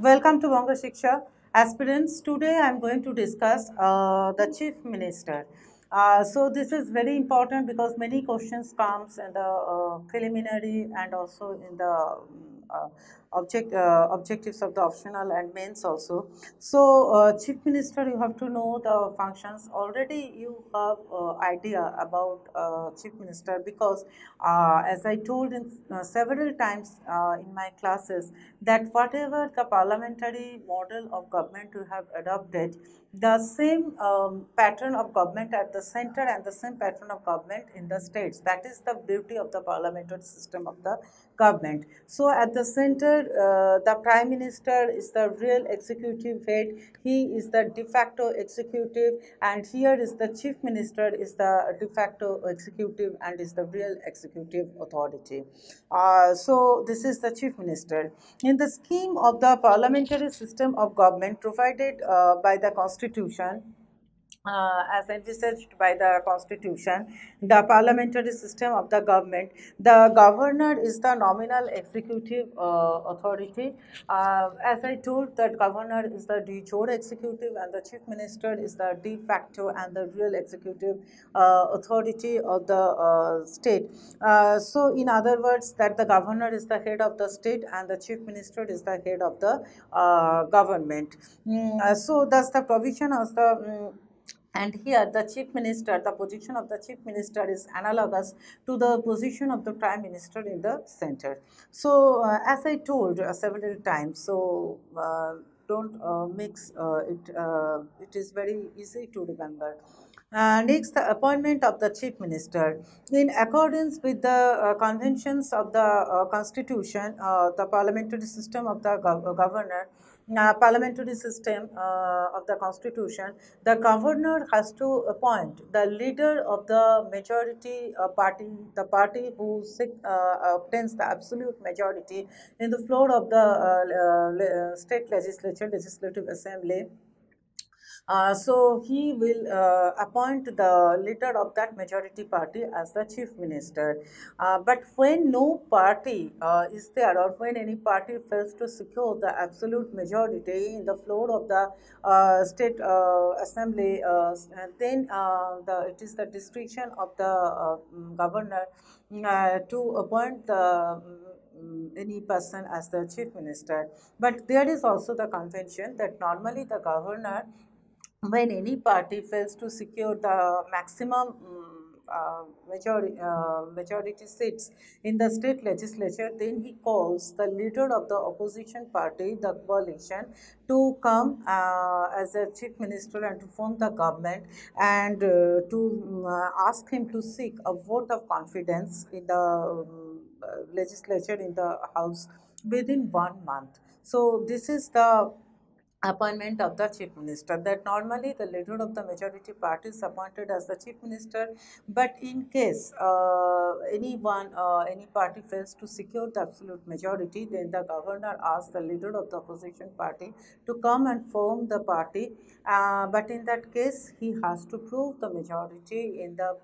Welcome to bongosikha. Aspirants, today I am going to discuss the Chief Minister. So this is very important because many questions comes in the preliminary and also in the objectives of the optional and mains also. So Chief Minister, you have to know the functions. Already you have idea about Chief Minister because as I told in several times in my classes that whatever the parliamentary model of government you have adopted, the same pattern of government at the center and the same pattern of government in the states. That is the beauty of the parliamentary system of the government. So at the center, the prime minister is the real executive head. He is the de facto executive, and here is the chief minister is the de facto executive and is the real executive authority. So this is the chief minister. In the scheme of the parliamentary system of government provided by the constitution, as envisaged by the constitution, the parliamentary system of the government, the governor is the nominal executive authority. As I told, that governor is the de jure executive and the chief minister is the de facto and the real executive authority of the state. So in other words, that the governor is the head of the state and the chief minister is the head of the government. So thus the provision of the and here the chief minister, the position of the chief minister is analogous to the position of the prime minister in the center. So as I told several times, so don't mix it. It is very easy to remember. Next, the appointment of the chief minister. In accordance with the conventions of the constitution, the parliamentary system of the governor, parliamentary system of the constitution, the governor has to appoint the leader of the majority party, the party who obtains the absolute majority in the floor of the state legislative assembly. So he will appoint the leader of that majority party as the chief minister. But when no party is there, or when any party fails to secure the absolute majority in the floor of the state assembly, then it is the discretion of the governor to appoint the any person as the chief minister. But there is also the convention that normally the governor, when any party fails to secure the maximum majority seats in the state legislature, then he calls the leader of the opposition party, the coalition, to come as a chief minister and to form the government and to ask him to seek a vote of confidence in the legislature, in the house, within 1 month. So this is the appointment of the chief minister, that normally the leader of the majority party is appointed as the chief minister, but in case any party fails to secure the absolute majority, then the governor asks the leader of the opposition party to come and form the party, but in that case he has to prove the majority in the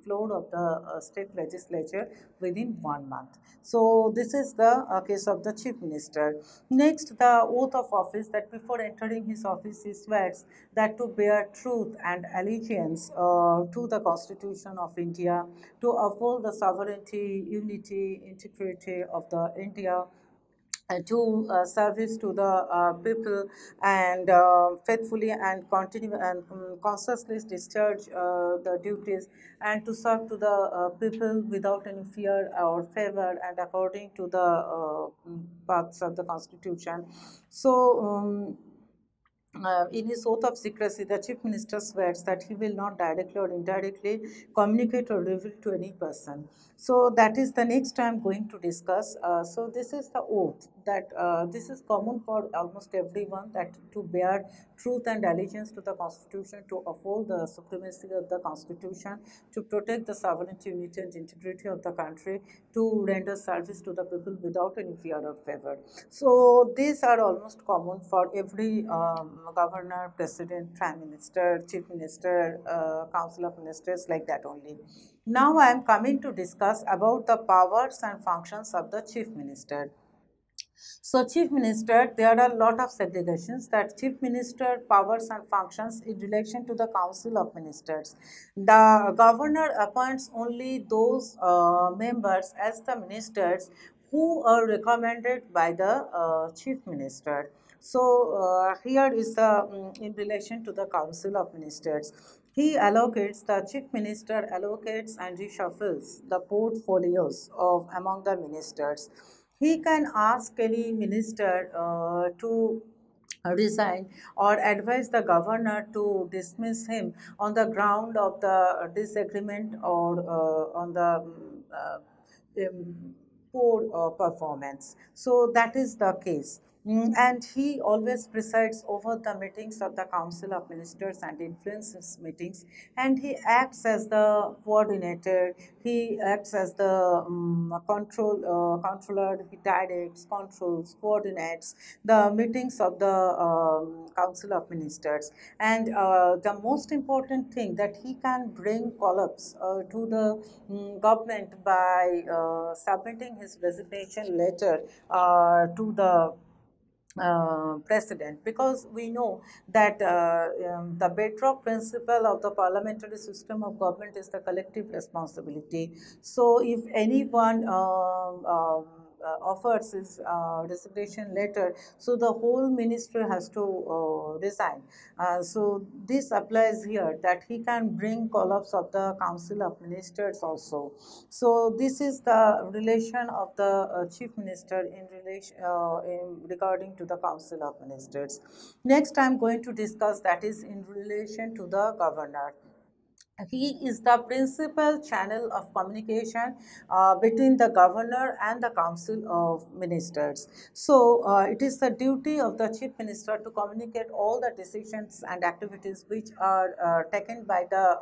floor of the state legislature within 1 month. So this is the case of the chief minister. Next, the oath of office, that before entering his office he swears that to bear truth and allegiance to the Constitution of India, to uphold the sovereignty, unity, integrity of the India, to service to the people, and faithfully and continue and consciously discharge the duties, and to serve to the people without any fear or favor and according to the paths of the constitution. So in his oath of secrecy, the chief minister swears that he will not directly or indirectly communicate or reveal to any person. So that is the next I am going to discuss. So this is the oath, that this is common for almost everyone, that to bear truth and allegiance to the constitution, to uphold the supremacy of the constitution, to protect the sovereignty, unity and integrity of the country, to render service to the people without any fear or favor. So these are almost common for every governor, president, prime minister, chief minister, council of ministers, like that only. Now I am coming to discuss about the powers and functions of the chief minister. So, chief minister, there are a lot of segregations that chief minister powers and functions in relation to the council of ministers. The governor appoints only those members as the ministers who are recommended by the chief minister. So, here is the in relation to the council of ministers. He allocates, the chief minister allocates and reshuffles the portfolios of among the ministers. He can ask any minister to resign or advise the governor to dismiss him on the ground of the disagreement or on the poor performance. So that is the case. And he always presides over the meetings of the Council of Ministers and influences meetings. And he acts as the coordinator. He acts as the controller. He directs, controls, coordinates the meetings of the Council of Ministers. And the most important thing that he can bring collapse to the government by submitting his resignation letter to the president, because we know that the bedrock principle of the parliamentary system of government is the collective responsibility. So if anyone offers his resignation letter, so the whole ministry has to resign. So this applies here, that he can bring collapse of the council of ministers also. So this is the relation of the chief minister in relation in regarding to the council of ministers. Next, I am going to discuss that is in relation to the governor. He is the principal channel of communication between the governor and the council of ministers. So it is the duty of the chief minister to communicate all the decisions and activities which are taken by the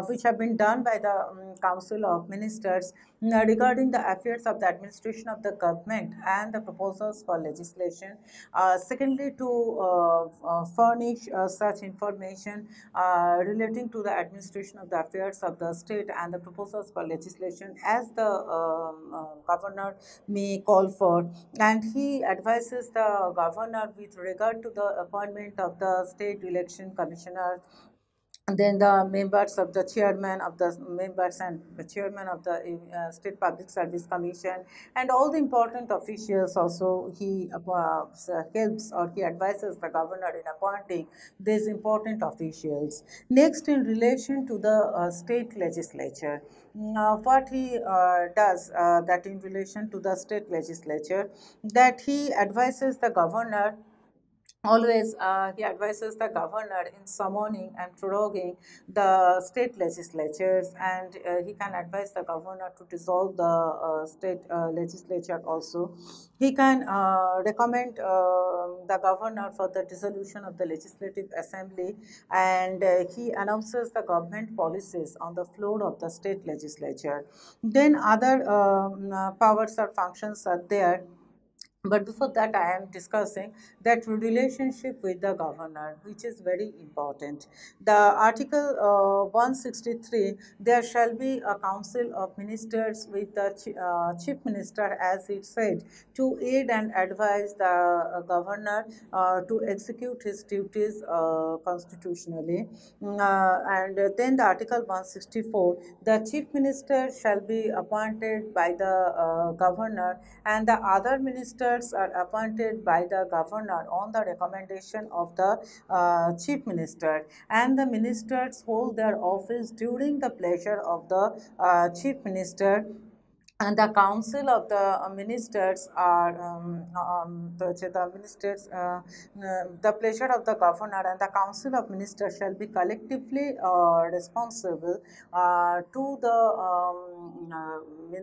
which have been done by the council of ministers regarding the affairs of the administration of the government and the proposals for legislation. Secondly, to furnish such information relating to the administration of the affairs of the state and the proposals for legislation as the governor may call for. And he advises the governor with regard to the appointment of the state election commissioner, and then the members of the chairman of the members and the chairman of the state public service commission, and all the important officials also. He helps or he advises the governor in appointing these important officials. Next, in relation to the state legislature, what he does that in relation to the state legislature, that he advises the governor. Always, he advises the governor in summoning and proroguing the state legislatures, and he can advise the governor to dissolve the state legislature also. He can recommend the governor for the dissolution of the legislative assembly, and he announces the government policies on the floor of the state legislature. Then other powers or functions are there, but before that, I am discussing that relationship with the governor, which is very important. The Article 163, there shall be a council of ministers with the chief minister, as it said, to aid and advise the governor to execute his duties constitutionally. And then the Article 164, the chief minister shall be appointed by the governor, and the other ministers are appointed by the governor on the recommendation of the chief minister, and the ministers hold their office during the pleasure of the chief minister. And the council of the ministers are the ministers the pleasure of the governor, and the council of ministers shall be collectively responsible to the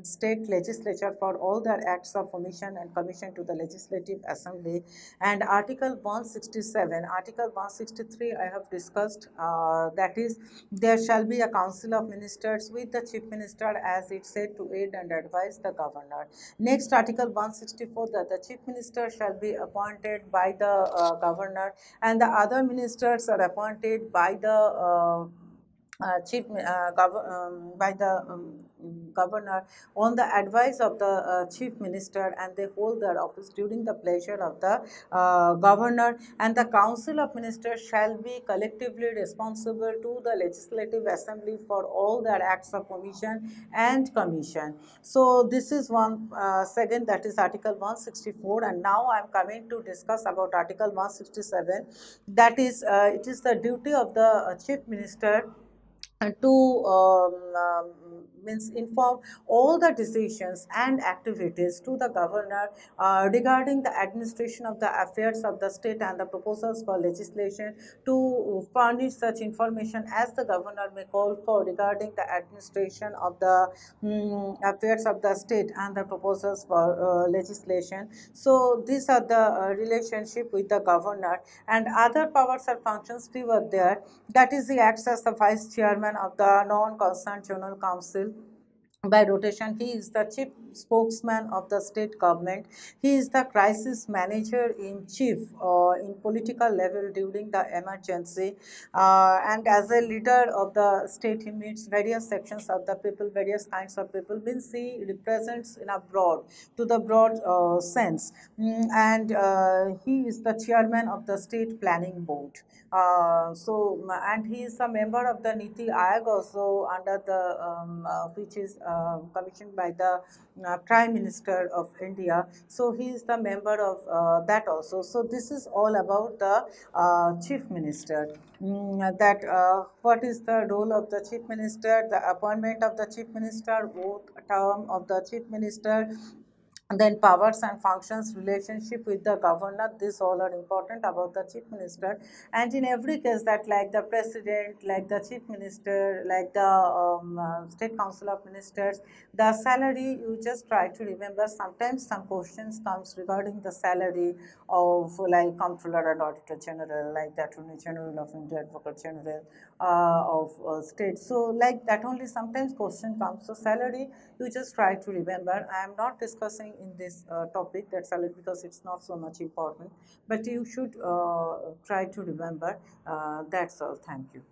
state legislature for all their acts of omission and commission to the legislative assembly. And article 167, article 163 I have discussed, that is, there shall be a council of ministers with the chief minister, as it said, to aid and advise the governor. Next, article 164, that the chief minister shall be appointed by the governor, and the other ministers are appointed by the by the governor on the advice of the chief minister, and they hold their office during the pleasure of the governor, and the council of ministers shall be collectively responsible to the legislative assembly for all their acts of commission and commission. So this is one second, that is article 164, and now I am coming to discuss about article 167. That is, it is the duty of the chief minister to means inform all the decisions and activities to the governor regarding the administration of the affairs of the state and the proposals for legislation, to furnish such information as the governor may call for regarding the administration of the affairs of the state and the proposals for legislation. So these are the relationship with the governor, and other powers or functions few are there. That is, he acts as the vice chairman of the non-concerned general council by rotation. He is the chief spokesman of the state government. He is the crisis manager in chief in political level during the emergency, and as a leader of the state he meets various sections of the people, various kinds of people, means he represents in a broad, to the broad sense. And he is the chairman of the state planning board. And he is a member of the Niti Aayog also, under the which is commissioned by the Prime Minister of India. So he is the member of that also. So this is all about the Chief Minister. That what is the role of the Chief Minister, the appointment of the Chief Minister, oath term of the Chief Minister, and then powers and functions, relationship with the governor, these all are important about the chief minister. And in every case, that like the president, like the chief minister, like the state council of ministers, the salary, you just try to remember. Sometimes some questions comes regarding the salary of like comptroller and auditor general, like the attorney general of India, advocate general of state. So like that only sometimes question comes. So salary, you just try to remember. I am not discussing in this topic that salary because it's not so much important, but you should try to remember. That's all. Thank you.